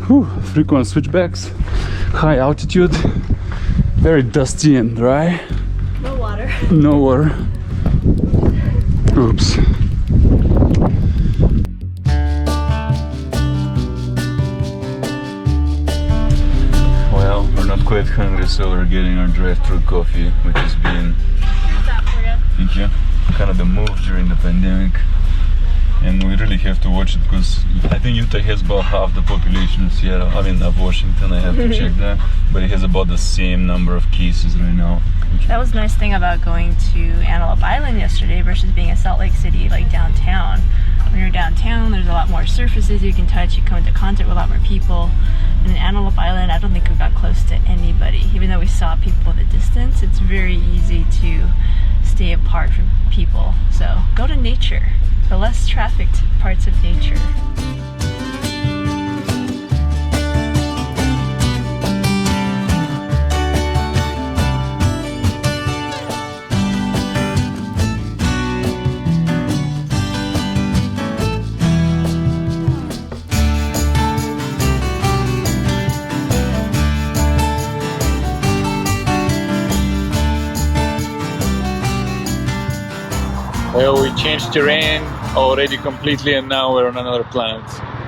frequent switchbacks, high altitude, very dusty and dry. No water. No water. Oops. Well, we're not quite hungry, so we're getting our drive-through coffee, which has been, thank you, kind of the move during the pandemic. And we really have to watch it because I think Utah has about half the population of Seattle. I mean, of Washington. I have to check that, but it has about the same number of cases right now. That was the nice thing about going to Antelope Island yesterday versus being in Salt Lake City, like downtown. When you're downtown, there's a lot more surfaces you can touch. You come into contact with a lot more people. And in Antelope Island, I don't think we got close to anybody. Even though we saw people in the distance, it's very easy to stay apart from people. So go to nature, the less trafficked parts of nature. Well, we changed terrain already completely and now we're on another planet.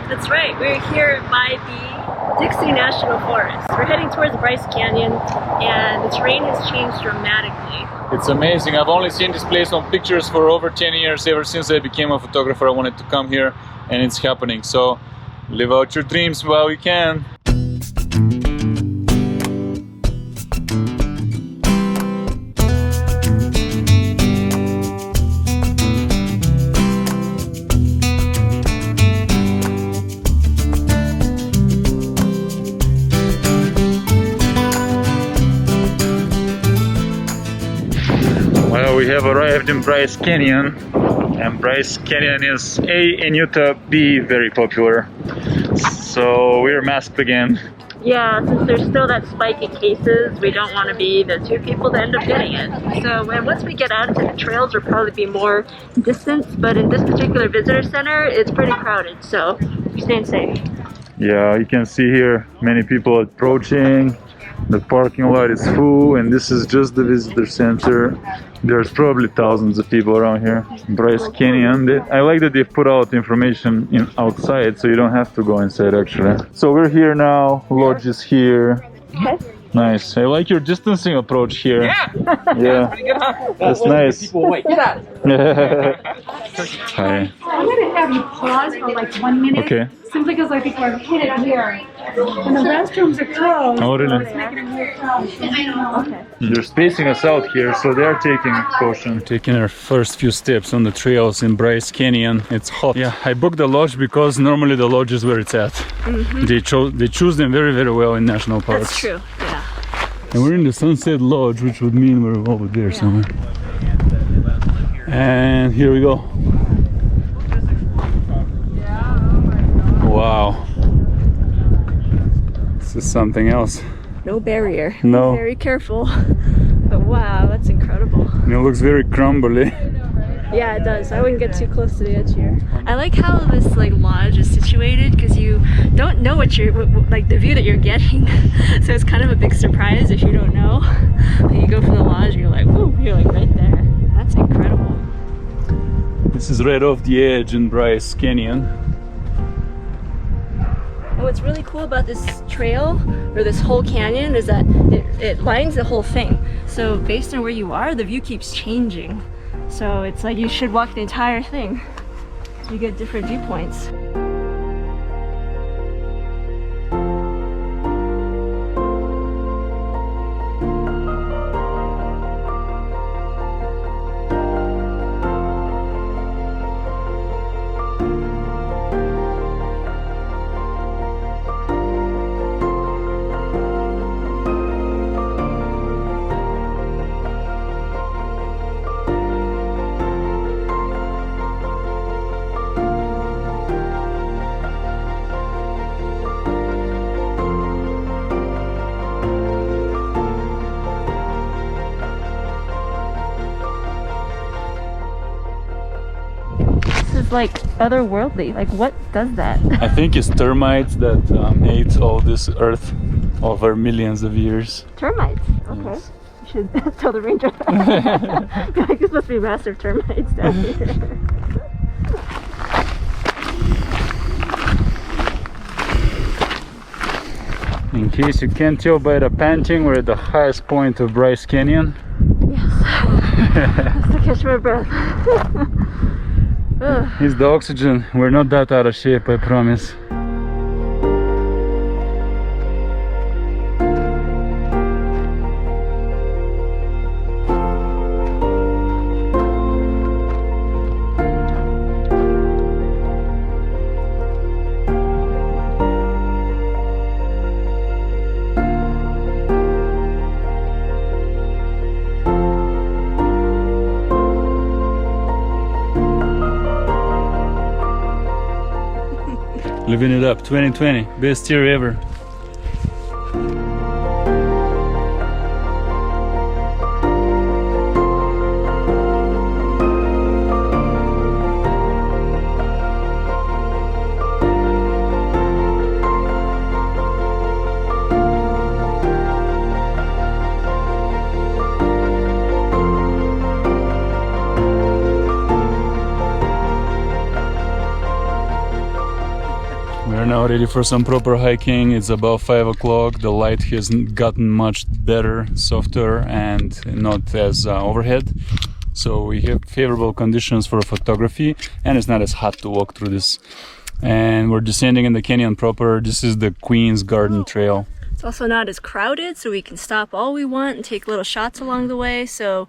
That's right, we're here by the Dixie National Forest. We're heading towards Bryce Canyon and the terrain has changed dramatically. It's amazing. I've only seen this place on pictures for over 10 years. Ever since I became a photographer, I wanted to come here and it's happening. So live out your dreams while you can. Well, we have arrived in Bryce Canyon, and Bryce Canyon is A, in Utah, B, very popular. So we're masked again. Yeah, since there's still that spike in cases, we don't want to be the two people that end up getting it. So once we get out into the trails, we'll probably be more distance, but in this particular visitor center, it's pretty crowded, so we're staying safe. Yeah, you can see here many people approaching. The parking lot is full, and this is just the visitor center. There's probably thousands of people around here. Bryce Canyon. I like that they've put out information outside, so you don't have to go inside actually. So we're here now. Lodge is here. Okay. Nice. I like your distancing approach here. Yeah! Yeah. That's nice. People wait. Hi. I'm going to have you pause for like 1 minute. Okay. Simply because I think we're headed here. And the restrooms are closed. Oh, really? It's making a weird sound. Okay. They're spacing us out here, so they're taking caution. Taking our first few steps on the trails in Bryce Canyon. It's hot. Yeah, I booked the lodge because normally the lodge is where it's at. They choose them very, very well in national parks. That's true, yeah. And we're in the Sunset Lodge, which would mean we're over there somewhere. And here we go. Wow. This is something else. No barrier. No. Be very careful. But wow, that's incredible. And it looks very crumbly. Yeah, it does. I wouldn't get too close to the edge here. I like how this lodge is situated because you don't know what you're the view that you're getting. So it's kind of a big surprise if you don't know. Like you go from the lodge and you're like, whoa, you're like right there. That's incredible. This is right off the edge in Bryce Canyon. And what's really cool about this trail, or this whole canyon, is that it lines the whole thing. So based on where you are, the view keeps changing. So it's like you should walk the entire thing. You get different viewpoints. is like otherworldly. Like, what does that? I think it's termites that ate all this earth over millions of years. Termites. Okay. Yes. You should tell the ranger that. Like, there's supposed to be massive termites down here. In case you can't tell by the panting, we're at the highest point of Bryce Canyon. Yes. Just to catch my breath. It's the oxygen. We're not that out of shape, I promise. Living it up, 2020, best year ever. We're now ready for some proper hiking. It's about 5 o'clock. The light has gotten much better, softer, and not as overhead. So we have favorable conditions for photography, and it's not as hot to walk through this. And we're descending in the canyon proper. This is the Queen's Garden Trail. It's also not as crowded, so we can stop all we want and take little shots along the way. So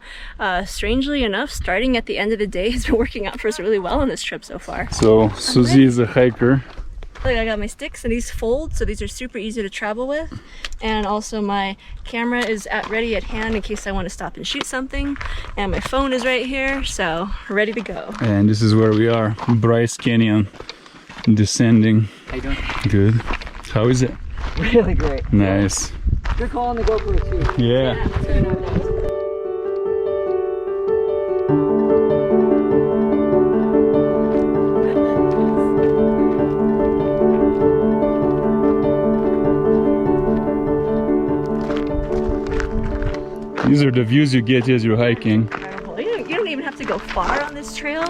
strangely enough, starting at the end of the day has been working out for us really well on this trip so far. So Susie is a hiker. Look, I got my sticks and these fold, so these are super easy to travel with. And also my camera is ready at hand in case I want to stop and shoot something. And my phone is right here, so ready to go. And this is where we are, Bryce Canyon, descending. How you doing? Good. How is it? Really great. Nice. Good call on the GoPro too. Yeah. These are the views you get as you're hiking. Incredible. You don't even have to go far on this trail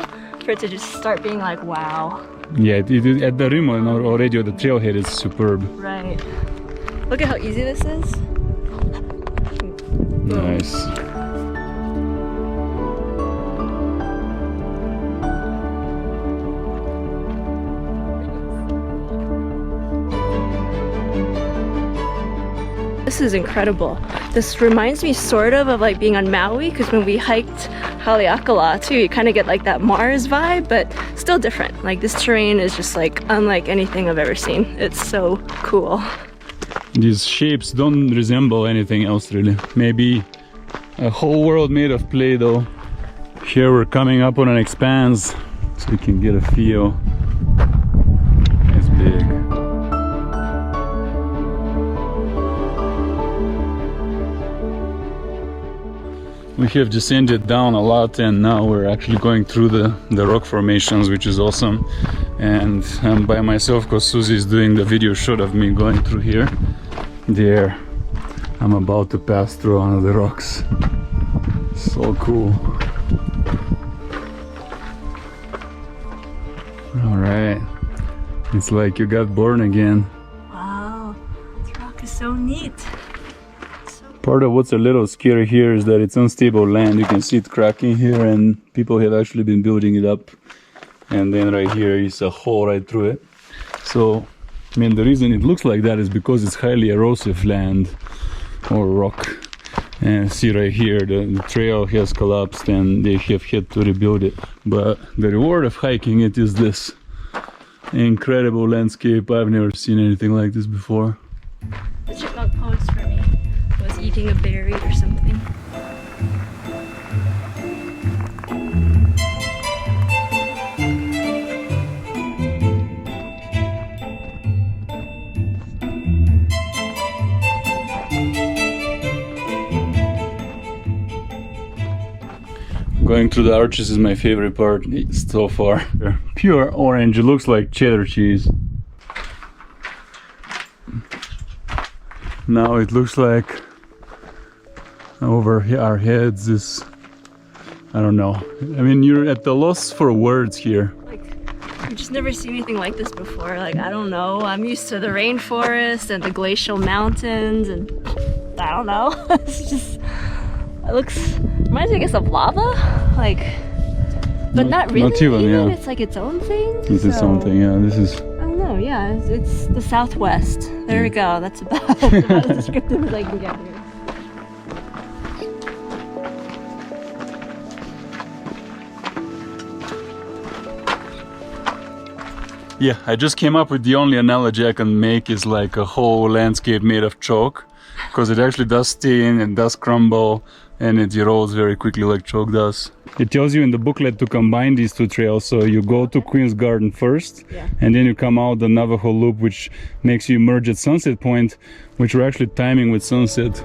for it to just start being like, wow. Yeah, at the rim already, the trailhead is superb. Right. Look at how easy this is. Nice. This is incredible. This reminds me sort of like being on Maui, because when we hiked Haleakala too, you kind of get like that Mars vibe, but still different. Like, this terrain is just like unlike anything I've ever seen. It's so cool. These shapes don't resemble anything else really. Maybe a whole world made of Play-Doh. Here we're coming up on an expanse, so you can get a feel. It's big. We have descended down a lot, and now we're actually going through the rock formations, which is awesome. And I'm by myself because Susie is doing the video shot of me going through here. There, I'm about to pass through one of the rocks. So cool. Alright, it's like you got born again. Wow, this rock is so neat. Part of what's a little scary here is that it's unstable land. You can see it cracking here, and people have actually been building it up. And then right here is a hole right through it. So, I mean, the reason it looks like that is because it's highly erosive land or rock. And see right here, the trail has collapsed and they have had to rebuild it. But the reward of hiking it is this incredible landscape. I've never seen anything like this before. The chipmunk posed for me. Was eating a berry or something. Going through the arches is my favorite part so far. They're pure orange, it looks like cheddar cheese. Now it looks like over our heads is, I don't know. I mean, you're at the loss for words here. Like, I've just never seen anything like this before. Like, I don't know. I'm used to the rainforest and the glacial mountains, and I don't know. It's just, it looks, reminds me, I guess, of lava. Like, but not really. Not even, yeah. It's like its own thing. This is something, yeah. This is. I don't know. Yeah, it's the Southwest. There we go. That's about as descriptive as I can get here. Yeah, I just came up with the only analogy I can make is like a whole landscape made of chalk, because it actually does stain and does crumble and it erodes very quickly like chalk does. It tells you in the booklet to combine these two trails, so you go to Queen's Garden first, and then you come out the Navajo Loop, which makes you merge at Sunset Point, which we're actually timing with sunset.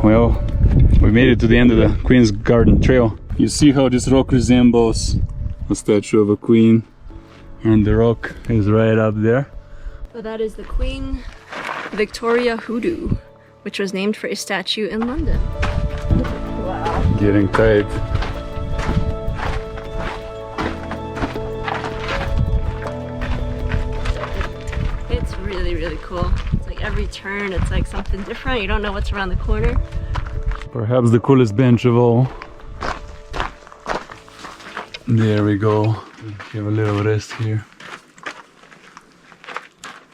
Well, we made it to the end of the Queen's Garden Trail. You see how this rock resembles a statue of a queen, and the rock is right up there. So that is the Queen Victoria Hoodoo, which was named for a statue in London. Wow. Getting tight. It's really, really cool. It's like every turn, it's like something different. You don't know what's around the corner. Perhaps the coolest bench of all. There we go. Have a little rest here.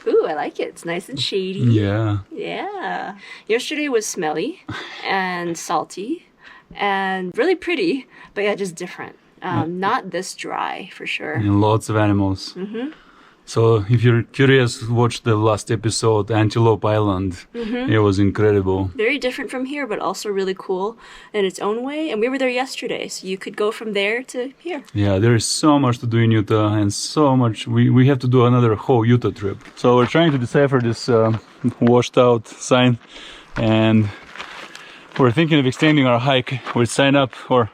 Ooh, I like it. It's nice and shady. Yeah. Yeah. Yesterday was smelly and salty and really pretty, but yeah, just different. Not this dry for sure. And lots of animals. So if you're curious, watch the last episode, Antelope Island. It was incredible. Very different from here, but also really cool in its own way. And we were there yesterday, so you could go from there to here. Yeah, there is so much to do in Utah, and so much. We have to do another whole Utah trip. So we're trying to decipher this washed out sign, and we're thinking of extending our hike. We started out for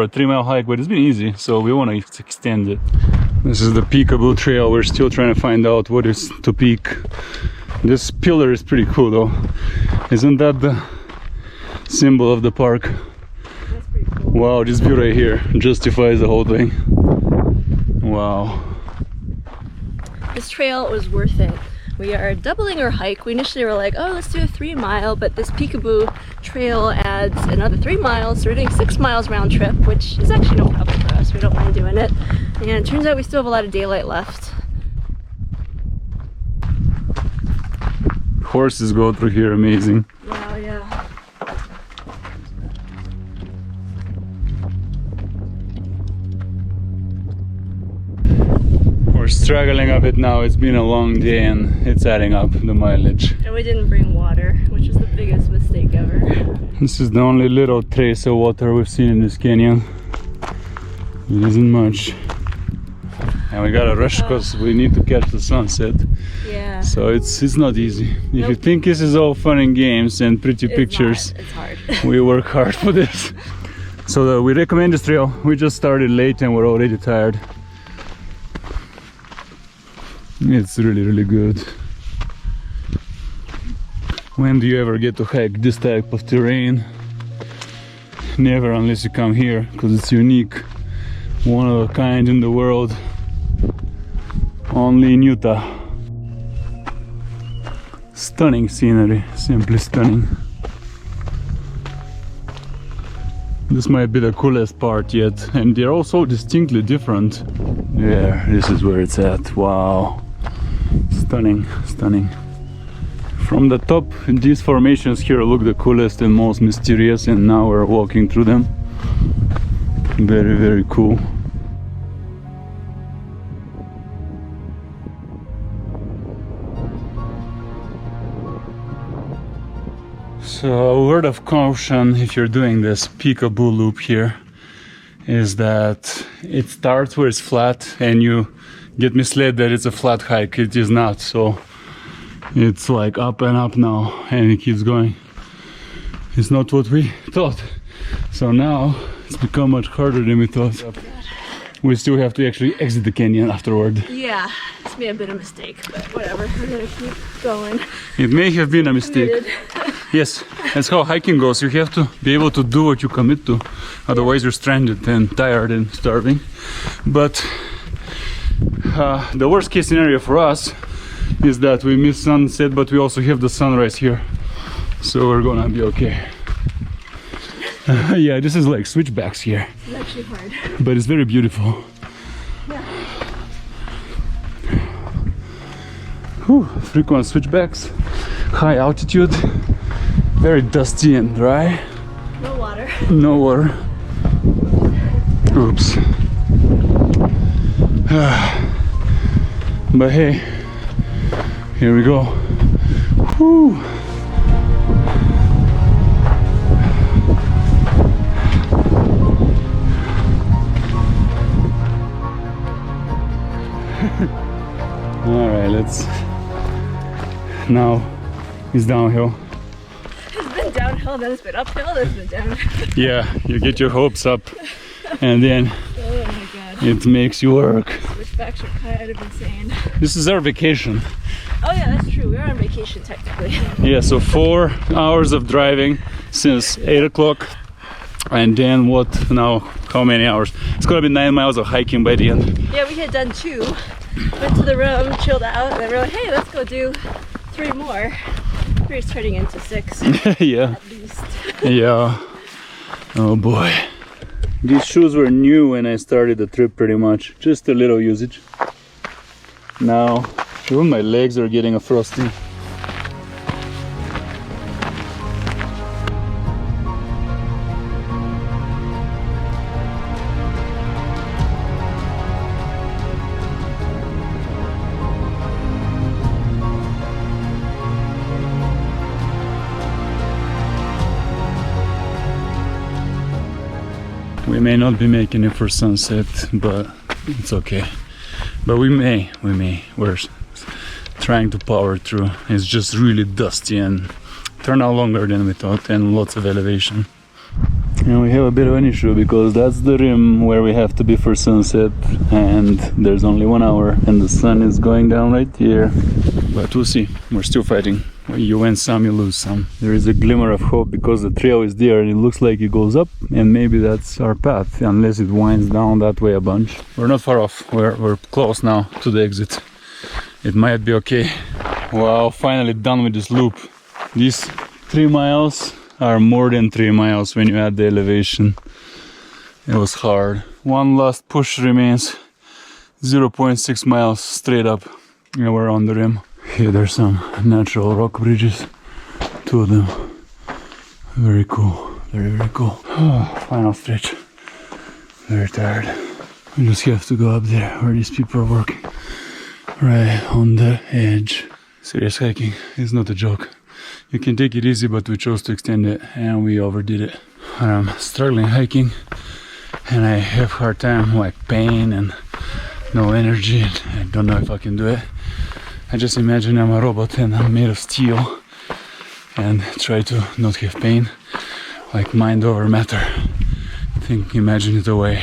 a 3-mile hike, but it's been easy, so we want to extend it. This is the Peekaboo Trail. We're still trying to find out what is to peek. This pillar is pretty cool though. Isn't that the symbol of the park? That's pretty cool. Wow, this view right here justifies the whole thing. Wow. This trail was worth it. We are doubling our hike. We initially were like, oh, let's do a 3-mile, but this Peekaboo Trail adds another 3 miles, so we're doing 6 miles round trip, which is actually no problem for us. We don't mind doing it. And it turns out we still have a lot of daylight left. Horses go through here, amazing. Wow, yeah. We're struggling a bit now. It's been a long day and it's adding up, the mileage. And we didn't bring water, which is the biggest mistake ever. This is the only little trace of water we've seen in this canyon. It isn't much. And we gotta rush because we need to catch the sunset. Yeah. So it's not easy. If you think this is all fun and games and pretty pictures, It's hard. we work hard for this. So we recommend this trail. We just started late and we're already tired. It's really, really good. When do you ever get to hike this type of terrain? Never, unless you come here, because it's unique. One of a kind in the world. Only in Utah. Stunning scenery, simply stunning. This might be the coolest part yet, and they're all so distinctly different. Yeah, this is where it's at. Wow. Stunning, stunning. From the top, these formations here look the coolest and most mysterious, and now we're walking through them. Very, very cool. So a word of caution if you're doing this Peekaboo loop here is that it starts where it's flat and you get misled that it's a flat hike. It is not. So it's like up and up now and it keeps going. It's not what we thought. So now it's become much harder than we thought. We still have to actually exit the canyon afterward. Yeah, it's been a bit of a mistake, but whatever. We're gonna keep going. It may have been a mistake. Yes, that's how hiking goes. You have to be able to do what you commit to. Otherwise you're stranded and tired and starving. But the worst case scenario for us is that we miss sunset, but we also have the sunrise here. So we're gonna be okay. Yeah, this is like switchbacks here. It's actually hard. But it's very beautiful. Yeah. Whew, frequent switchbacks, high altitude, very dusty and dry. No water. No water. Oops. But hey, here we go. Whew. All right, let's. Now it's downhill. It's been downhill, then it's been uphill, then it's been downhill. Yeah, you get your hopes up, and then Oh my god. it makes you work. Switchbacks are kind of insane. This is our vacation. Oh yeah, that's true. We're on vacation technically. Yeah, so 4 hours of driving since 8 o'clock. And then what now? How many hours? It's gonna be 9 miles of hiking by the end. Yeah, we had done 2. Went to the room, chilled out, and then we're like, hey, let's go do 3 more. 3 is turning into 6 Yeah, at least. yeah. Oh boy. These shoes were new when I started the trip pretty much. Just a little usage. Now, even my legs are getting a frosty. We may not be making it for sunset, but it's okay. But we may. We're trying to power through. It's just really dusty and turned out longer than we thought, and lots of elevation. And we have a bit of an issue because that's the rim where we have to be for sunset, and there's only 1 hour and the sun is going down right here. But we'll see, we're still fighting. You win some, you lose some. There is a glimmer of hope because the trail is there and it looks like it goes up, and maybe that's our path, unless it winds down that way a bunch. We're not far off, we're close now to the exit. It might be okay. Wow, finally done with this loop. These 3 miles are more than 3 miles when you add the elevation. It was hard. One last push remains. 0.6 miles straight up, and we're on the rim. Here there's some natural rock bridges, 2 of them. Very cool, very cool. Final stretch. Very tired. We just have to go up there where these people are working. Right on the edge. Serious hiking is not a joke. You can take it easy, but we chose to extend it and we overdid it. I'm struggling hiking and I have hard time, like pain and no energy, and I don't know if I can do it. I just imagine I'm a robot and I'm made of steel and try to not have pain, like mind over matter. Imagine it away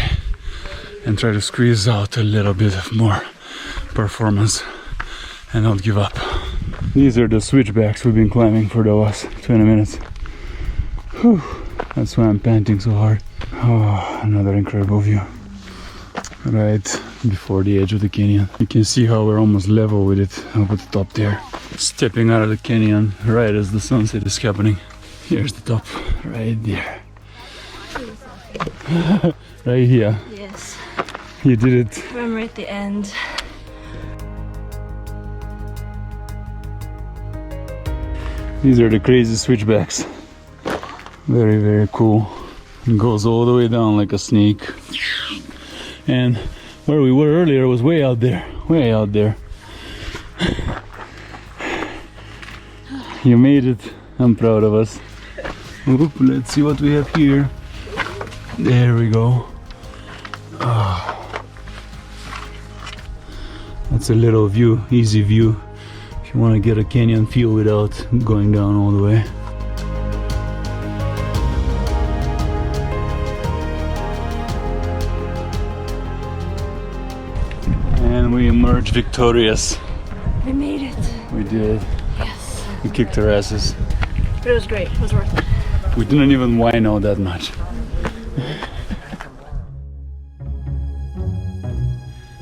and try to squeeze out a little bit of more performance and not give up. These are the switchbacks we've been climbing for the last 20 minutes. Whew. That's why I'm panting so hard. Oh, another incredible view. Right before the edge of the canyon. You can see how we're almost level with it up at the top there. Stepping out of the canyon right as the sunset is happening. Here's the top, right there. Right here. Yes. You did it. I'm right at the end. These are the crazy switchbacks. Very, very cool. It goes all the way down like a snake. And where we were earlier was way out there. Way out there. You made it. I'm proud of us. Oop, let's see what we have here. There we go. Oh. That's a little view, easy view. If you want to get a canyon feel without going down all the way. emerged victorious. We made it. We did. Yes. We kicked our asses. But it was great. It was worth it. We didn't even whine out that much.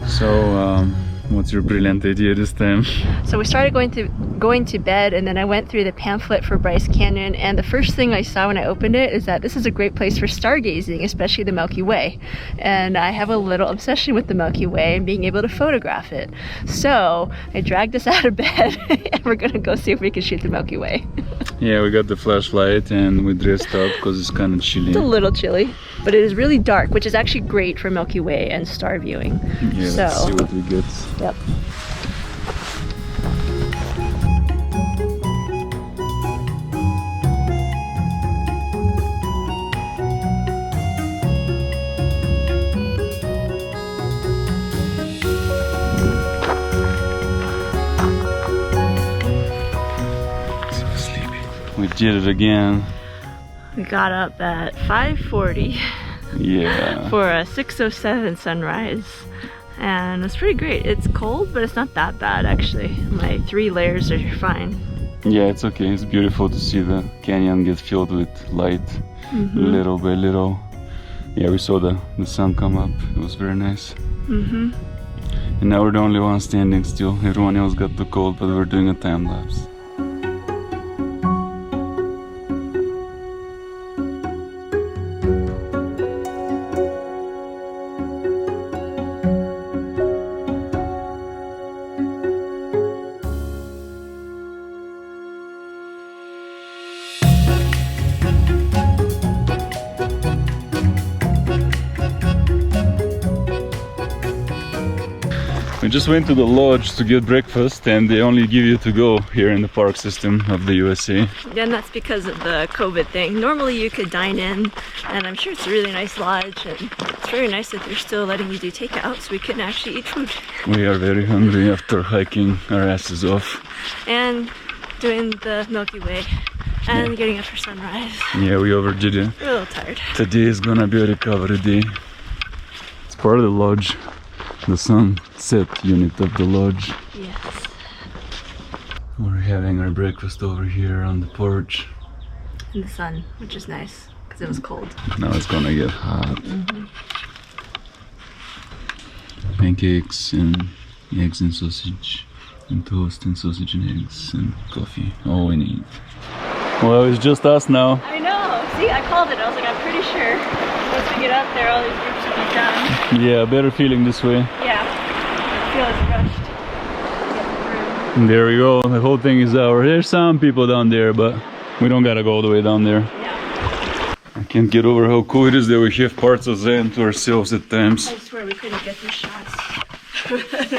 So, what's your brilliant idea this time? So we started going to bed, and then I went through the pamphlet for Bryce Canyon, and the first thing I saw when I opened it is that this is a great place for stargazing, especially the Milky Way. And I have a little obsession with the Milky Way and being able to photograph it. So I dragged us out of bed and we're gonna go see if we can shoot the Milky Way. Yeah, we got the flashlight and we dressed up because it's kind of chilly. It's a little chilly, but it is really dark, which is actually great for Milky Way and star viewing. Yeah, so, let's see what we get. Yep. We did it again. We got up at 5:40 Yeah. for a 6:07 sunrise, and it's pretty great. It's cold, but it's not that bad actually. My 3 layers are fine. Yeah, it's okay. It's beautiful to see the canyon get filled with light, little by little. Yeah, we saw the sun come up. It was very nice. And now we're the only ones standing still. Everyone else got too cold, but we're doing a time lapse. We just went to the lodge to get breakfast, and they only give you to go here in the park system of the USA. Yeah, and that's because of the COVID thing. Normally you could dine in, and I'm sure it's a really nice lodge, and it's very nice that they're still letting you do takeout so we can actually eat food. We are very hungry after hiking our asses off. And doing the Milky Way, and getting up for sunrise. Yeah, we overdid it. We're a little tired. Today is gonna be a recovery day. It's part of the lodge. The sunset unit of the lodge. Yes. We're having our breakfast over here on the porch. In the sun, which is nice, because it was cold. Now it's gonna get hot. Pancakes and eggs and sausage, and toast and sausage and eggs and coffee. All we need. Well, it's just us now. I know. See, I called it. I was like, I'm pretty sure once we get up there, all these groups will be done. Yeah, better feeling this way. Yeah. I feel it's rushed. Get through. And there we go. The whole thing is over. There's some people down there, but we don't gotta go all the way down there. Yeah. I can't get over how cool it is that we have parts of Zen to ourselves at times. I swear we couldn't get these shots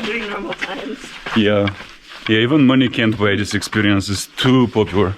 during normal times. Yeah. Yeah, even money can't buy this experience. It's too popular.